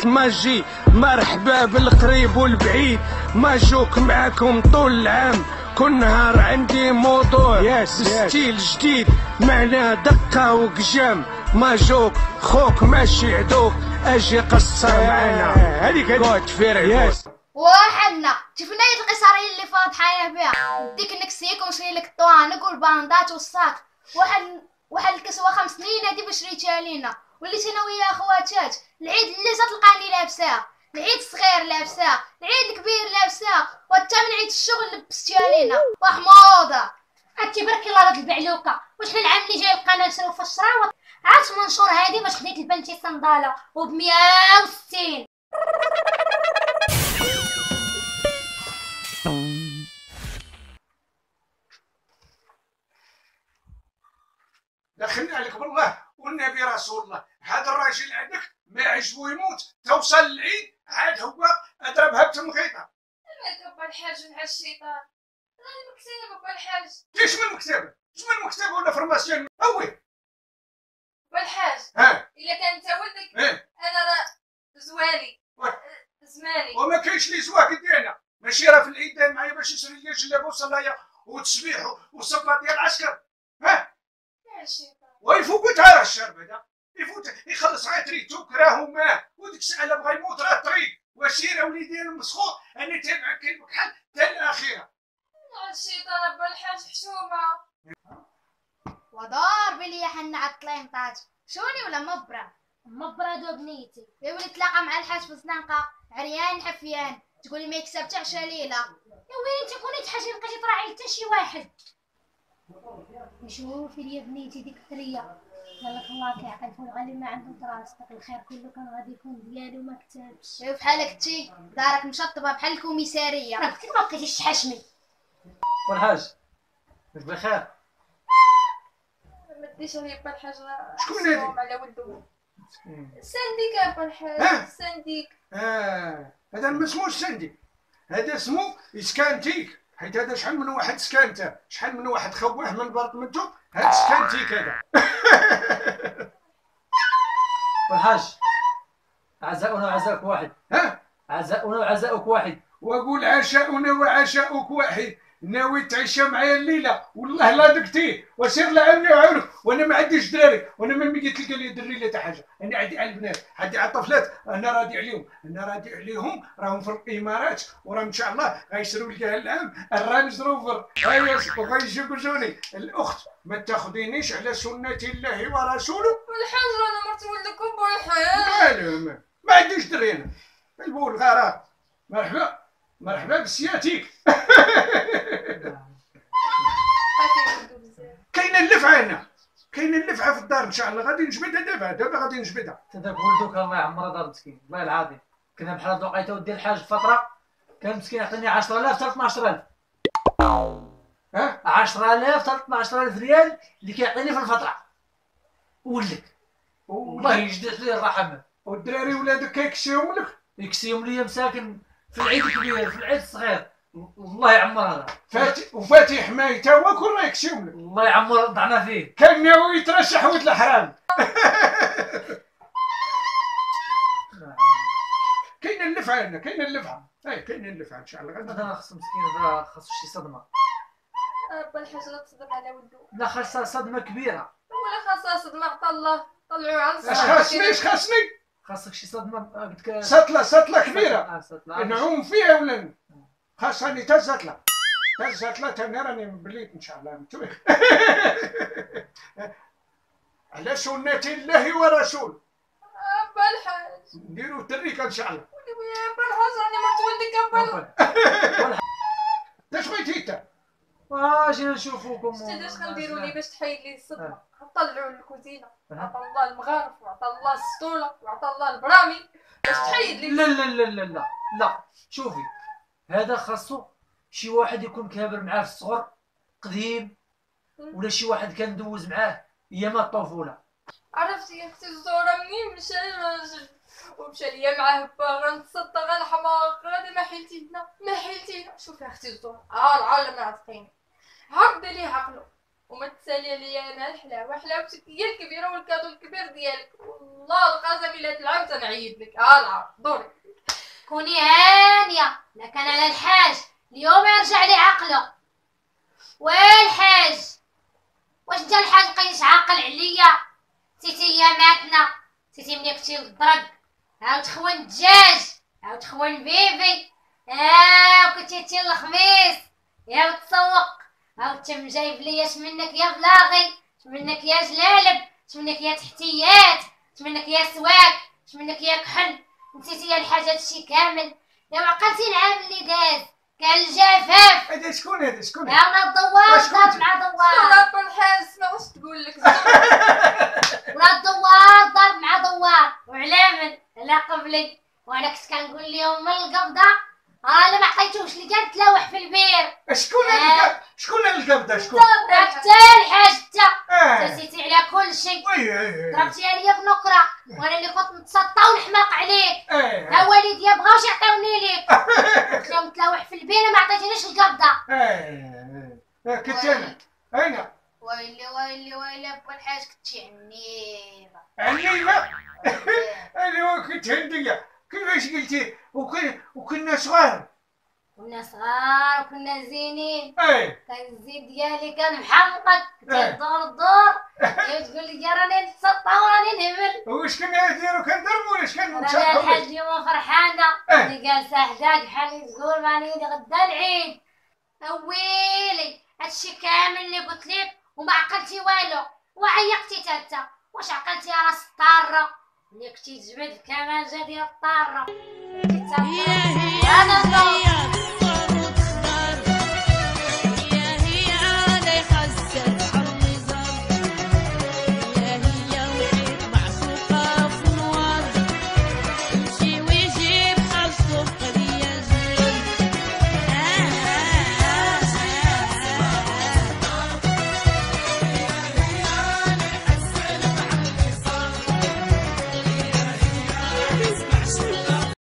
ماجي مرحبا بالقريب والبعيد، ماجوك معاكم طول العام. كل نهار عندي موضوع ستيل جديد، معناه دقة وقجام. ماجوك خوك ماشي عدوك، اجي قصر معانا. هذيك قعد فير وحنا شفنا القصرية اللي فاضحة بها، نديك نكسيك ونشري لك الطوانق والباندات والصاك. واحد الكسوة 5 سنين هادي باش شريتها لينا، وليت انا ويا خواتات. العيد اللي تلقاني لابساه، العيد الصغير لابساه، العيد الكبير لابساه، وحتى من عيد الشغل لبستيها لينا. وحموضة هاتي برك الله هاد البعلوكه. وشحال العام اللي جاي القناه نشرو في الشراوط. عاد منشور هادي باش خديت البنتي صنداله وب 160. دخلنا عليك بالله والنبي رسول الله، هذا الراجل عندك ما يعجبو يموت. توصل العيد عاد هو اضربها بتمغيطه. انا بابا الحاج مع الشيطان، راني مكتئبه بابا الحاج. كيش من المكتبه؟ اش من المكتبه ولا فرماسيون؟ اوي بابا الحاج، الا كان انت ولدك انا راه زوالي زماني. وما كاينش لي زواك ديالنا، ماشي راه في العيدان معايا باش يشري لي جلابه وصلايه وتسبيح وصفه ديال العسكر. يا الشيطان ويفوقوا تاع الشرب هذا يفوت يخلص غير تريتو كراهو ماه، وديك الساعه لا بغا يموت راه الطريق. وسير وليدي المسخوط انا تابعك كلمك حل حتى الاخيره. يا الشيطان بابا الحاج حشومه. ودار بلي حنا عطلين طاج شوني ولا مبرة دو بنيتي. يا ولي تلاقى مع الحاج في الزنقه عريان حفيان، تقولي ما يكسب حتى 10 ليله. يا وين تكوني تحاجي بقيتي تراعي حتى شي واحد. شوفي لي بنيتي ديك الثريه، قال لك الله كيعقل فوق غالي ما عنده دراستك، الخير كله كان غادي يكون ديالي وما كتبش. شوف بحالك انتي دارك مشطبه بحال الكوميساريه. راه كنتي ما بقيتيش تحاشمي. والحاج واش بخير؟ ما ديش عليا بابا الحاج، راه شكون هادي؟ حشوم على ولدو. سنديك بابا الحاج سنديك. هذا ما اسموش سندي، هذا اسمه اسكانتيك، حيت هذا شحال من واحد سكانته، شحال من واحد خواه من برطمنتو. هاد سكانتيك هذا. والحاج عزاؤنا وعزاؤك واحد. عزاؤنا وعزاؤك واحد. واقول عشاؤنا وعشاؤك واحد. ناوي تعيش معايا الليله والله لا دقتيه وسير لعمي وعاونك. وانا ما عنديش دراري، وانا ما ملي تلقى لي دري لا حتى حاجه. انا عندي على البنات، عندي على الطفلات، انا راضي عليهم، راهم في الامارات، وراه ان شاء الله غيشريو لي العام الرانج روفر. ايوا وغيجوزوني. الاخت ما تاخذينيش على سنه الله ورسوله. والحاج رانا مرت ولدك بابا الحاج. ما عنديش دري انا. البول غرام. مرحبا بسياتيك. كاينه اللفعه هنا، كاينه اللفعه في الدار ان شاء الله غادي نجبدها دابا غادي نجبدها. تداك ولدك الله يعمر دار مسكين والله العظيم. كنا بحال هاد الوقيته ودي الحاج فتره كان مسكين يعطيني 10,000 حتى 12,000. 10,000 حتى 12,000 ريال اللي كيعطيني في الفتره. ولدك والله يجدد لي الرحمه. والدراري ولادك كيكسيهم لك؟ يكسيهم لي مساكن في العيد الكبير في العيد الصغير. الله يعمر هذا وفاتي حمايه تا هو كل راه يكسيهم لك. الله يعمر ضعنا فيه. كان ناوي يترشح ولد الحرام. كاينه اللفعه هنا، كاينه اللفعه. كاينه اللفعه ان شاء الله. هذا خص مسكين، هذا خاصو شي صدمه. بابا الحاج لا تصدم على ولدو. لا خاصها صدمه كبيره. ولا خاصها صدمه عطا الله طلعوه على الصحه. اش خاصني؟ خاصك شي صدمه قلت لك سطله كبيره نعوم فيها ولا خاصني تا الزطله. تا راني بليت ان شاء الله. على سنة الله ورسوله. بابا الحاج نديرو تريكه ان شاء الله. بابا الحاج راني مرت ولدك بابا. اش بغيتي انت؟ جينا نشوفوكم. شتي اش غنديروا لي باش تحيد لي الصدمه؟ نطلعوا للكوزينه، عطا الله المغارف وعطا الله السطوله وعطا الله البرامي باش تحيد لي. لا لا لا لا لا لا شوفي، هذا خاصو شي واحد يكون كابر معاه في الصغر قديم، ولا شي واحد كان ندوز معاه ايام الطفوله. عرفتي يا اختي الزهره منين مشى الراجل ومشى ليا معاه باغا نتصدى غنحماق غادي ما حيلتي لنا. شوفي يا اختي الزهره العالم عتقيني عرضي ليه عقلو وما تسالي ليا انا الحلاوه، حلاوتك هي الكبيره والكادو الكبير ديالك. والله القسم الا تلعب تنعيد لك. العب دوري. كوني هانيه، لكن على الحاج اليوم يرجع لي عقله. والحاج واش انت الحاج قيس عاقل عليا؟ سيتي اياماتنا، سيتي ملي كنتي للدرك عاود تخون الدجاج، عاود تخون بيبي، وكنتي تي الخميس يا تسوق، عاود تم جايب ليا منك يا بلاغي، منك يا جلالب، منك يا تحتيات، منك يا سواك، منك يا كحل. نسيتي يا الحاجات الشي كامل. يا عقلتي العام اللي داز كان الجفاف. هذا شكون هذا شكون؟ يا ما الدوار دار مع دوار، راه الحاج ما واش تقول لك. ولا الدوار ضرب مع دوار وعلامل لا قبلي. وانا كنت كنقول لهم من القبضه انا ما عطيتوش اللي كان تلاوح في البير. شكون القبضه شكون؟ حتى الحاج انت نسيتي على كل شيء. ضربتي عليا بنكره وانا اللي كنت متسطى ونحماق عليك. ها والديا بغاوش يعطيوني ليك، قلت لهم تلاوح في البير ما عطيتينيش القبضه. كنت انا اين ويلي ويلي ويلي با الحاج كنتي عنيبه. عنيبه؟ انا كنت هنديه. كيفاش قلتي؟ وكنا صغار. كنا صغار وكنا زينين. كان الزين ديالي كان محمقك، كنت تدور الدور تقول لي راني نتسطى وراني نهبل. واش كنا نديرو؟ كنضربو ولا كان انا الحاج اليوم فرحانه اللي جالسه حداك بحال تقول ماني غدا العيد. اويلي هادشي كامل اللي قلت لك وما عقلتي والو وعيقتي تاتا. واش عقلتي يا راس الطاره اللي كنتي تجبد الكمانجه ديال الطاره؟ انا